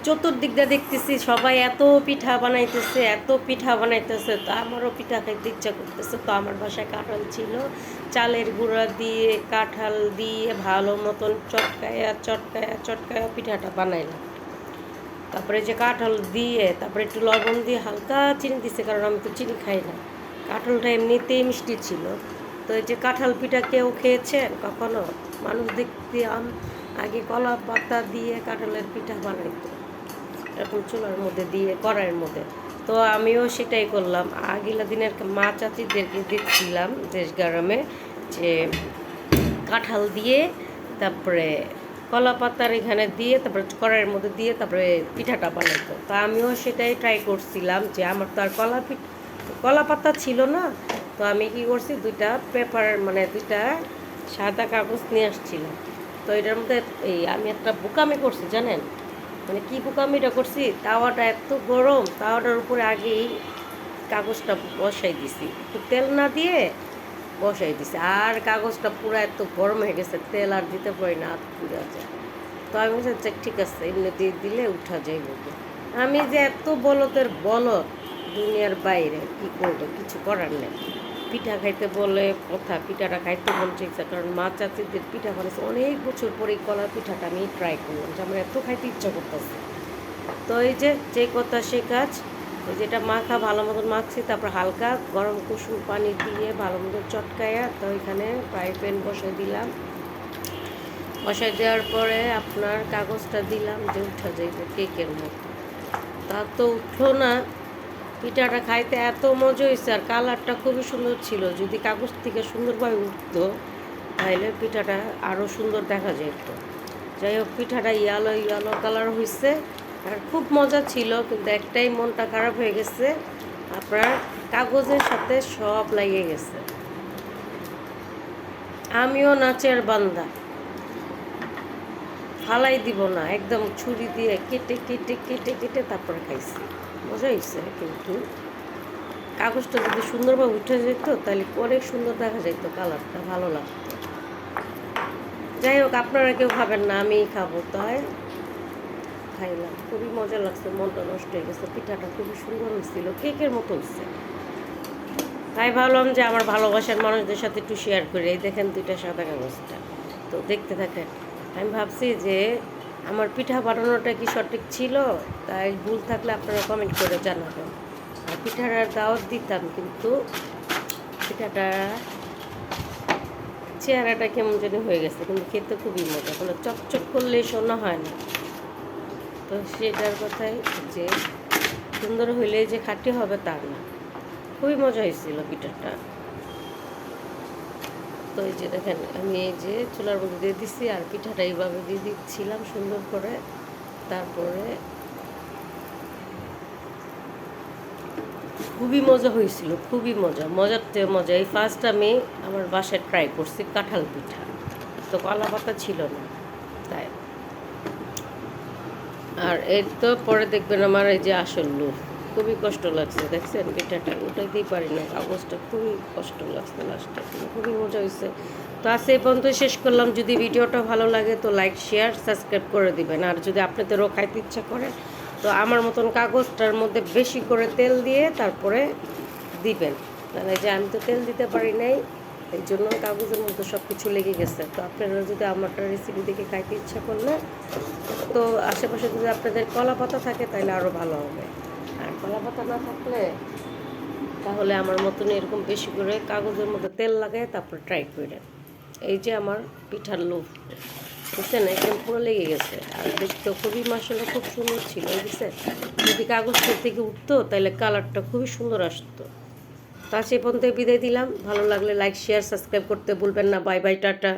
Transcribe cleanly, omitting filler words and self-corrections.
চতুর্দিক দিয়ে দেখতেছি সবাই এত পিঠা বানাইতেছে, এত পিঠা বানাইতেছে, তো আমারও পিঠা খাইতে ইচ্ছা করতেছে। তো আমার বাসায় কাঁঠাল ছিল, চালের গুঁড়া দিয়ে কাঁঠাল দিয়ে ভালো মতন চটকায়া চটকায়া চটকায়া পিঠাটা বানাইলাম। তারপরে যে কাঁঠাল দিয়ে তারপরে একটু লবণ দিয়ে হালকা চিনি দিছে, কারণ আমি তো চিনি খাই না। কাঁঠালটা এমনিতেই মিষ্টি ছিল। তো এই যে কাঁঠাল পিঠা কেউ খেয়েছেন কখনো? মানুষ দেখতে আগে কলা পাতা দিয়ে কাঁঠালের পিঠা বানাইতো এরকম চুলার মধ্যে দিয়ে, কড়াইয়ের মধ্যে। তো আমিও সেটাই করলাম। আগিলা দিনের মা চাচিদেরকে দেখছিলাম দেশ গ্রামে যে কাঁঠাল দিয়ে তারপরে কলা পাতার এখানে দিয়ে তারপরে কড়াইয়ের মধ্যে দিয়ে তারপরে পিঠাটা বানাইতো। তা আমিও সেটাই ট্রাই করছিলাম, যে আমার তো আর কলা পাতা ছিল না। তো আমি কি করছি, দুইটা পেপার মানে দুইটা সাদা কাগজ নিয়ে আসছিলাম। তো এটার মধ্যে আমি একটা বোকামি করছি জানেন, মানে কি বোকামিটা করছি, তাওয়াটা এত গরম, তাওয়াটার উপরে আগেই কাগজটা বসাই দিছি, একটু তেল না দিয়ে বসাই দিছি। আর কাগজটা পুরো এত গরম হয়ে গেছে, তেল আর দিতে পারি না, হাত পুড়ে যায়। তো আমি বলছি ঠিক আছে, এমনি দিয়ে দিলে উঠা যাই বলবো। আমি যে এত বলদের বলদ দুনিয়ার বাইরে, কি করবো, কিছু করার নেই। পিঠা খাইতে বলে কথা, পিঠাটা খাইতে মন চাইছে, কারণ মা চাচিদের পিঠা বানিয়েছে অনেক বছর পরে। এই কলার পিঠাটা আমি ট্রাই করলাম, যে আমার এত খাইতে ইচ্ছা করতেছে। তো এই যে কথা সে কাজ, ওই যেটা মাখা ভালো মতন মাখছি, তারপর হালকা গরম কুসুম পানি দিয়ে ভালো মতন চটকায়া তো ওইখানে ফ্রাই প্যান বসাই দিলাম। বসাই দেওয়ার পরে আপনার কাগজটা দিলাম, যে উঠা যাইব কেকের মতো। তা তো উঠলো না। পিঠাটা খাইতে এত মজা হয়েছে, আর কালারটা খুবই সুন্দর ছিল। যদি কাগজ থেকে সুন্দরভাবে উঠতো তাহলে পিঠাটা আরও সুন্দর দেখা যেত। যাই হোক, পিঠাটা ইয়ালো ইয়ালো কালার হয়েছে, আর খুব মজা ছিল। কিন্তু একটাই মনটা খারাপ হয়ে গেছে, আপনার কাগজের সাথে সব লাগিয়ে গেছে। আমিও নাচের বান্দা, ফালাই দিব না, একদম ছুরি দিয়ে কেটে কেটে কেটে কেটে তারপরে খাইছি। মজা হয়েছে, কিন্তু কাগজটা যদি সুন্দরভাবে উঠে যেত তাহলে অনেক সুন্দর দেখা যেত, কালারটা ভালো লাগতো। যাই হোক, আপনারা কেউ খাবেন না, আমিই খাবো। তাই খাইলাম, খুবই মজা লাগছে, মনটা নষ্ট হয়ে গেছে। পিঠাটা খুবই সুন্দর হয়েছিল, কেকের মতো হয়েছে। তাই ভাবলাম যে আমার ভালোবাসার মানুষদের সাথে একটু শেয়ার করি। এই দেখেন দুইটা সাদা কাগজটা, তো দেখতে থাকেন। আমি ভাবছি যে আমার পিঠা বানানোটা কি সঠিক ছিল, তাই ভুল থাকলে আপনারা কমেন্ট করে জানাবেন। আর পিঠার দাওয়াত দিতাম, কিন্তু পিঠাটা চেহারাটা কেমন যেন হয়ে গেছে, কিন্তু খেতে খুবই মজা। কোনো চকচক করলে শোনা হয় না। তো সেটার কথাই, যে সুন্দর হইলে যে খাঁটি হবে তা না। খুবই মজা হয়েছিল পিঠাটা। তো এই যে দেখেন, আমি এই যে চুলার মধ্যে দিয়ে দিচ্ছি, আর পিঠাটা এইভাবে দিয়ে দিচ্ছিলাম সুন্দর করে। তারপরে খুবই মজা হয়েছিল, খুবই মজা, মজার চেয়ে মজা। এই ফার্স্ট আমি আমার বাসায় ট্রাই করছি কাঁঠাল পিঠা। তো কলা পাতা ছিল না, তাই। আর এর তো পরে দেখবেন আমার এই যে আসল লুক, খুবই কষ্ট লাগছে। দেখছেন পিঠাটা উঠাইতেই পারি না, কাগজটা খুবই কষ্ট লাগছে লাস্টে, খুবই মজা হয়েছে। তো আজ এই পর্যন্ত শেষ করলাম। যদি ভিডিওটা ভালো লাগে তো লাইক শেয়ার সাবস্ক্রাইব করে দিবেন। আর যদি আপনাদেরও খাইতে ইচ্ছা করে তো আমার মতন কাগজটার মধ্যে বেশি করে তেল দিয়ে তারপরে দিবেন। মানে যে আমি তো তেল দিতে পারি নাই, এই জন্য কাগজের মধ্যে সব কিছু লেগে গেছে। তো আপনারা যদি আমারটা রেসিপি দেখে খাইতে ইচ্ছা করলে, তো আশেপাশে যদি আপনাদের কলা পাতা থাকে তাহলে আরও ভালো হবে। আর কলা পাতা না থাকলে তাহলে আমার মতন এরকম বেশি করে কাগজের মধ্যে তেল লাগায় তারপর ট্রাই করে। এই যে আমার পিঠার লোভ, বুঝছেন, একদম পুরো লেগে গেছে। আর দেখতে খুবই মাসাল্লাহ খুব সুন্দর ছিল, বুঝছে। যদি কাগজটা থেকে উঠতো তাহলে কালারটা খুবই সুন্দর আসতো। তা সে পর্যন্ত বিদায় দিলাম। ভালো লাগলে লাইক শেয়ার সাবস্ক্রাইব করতে ভুলবেন না। Bye bye, tata.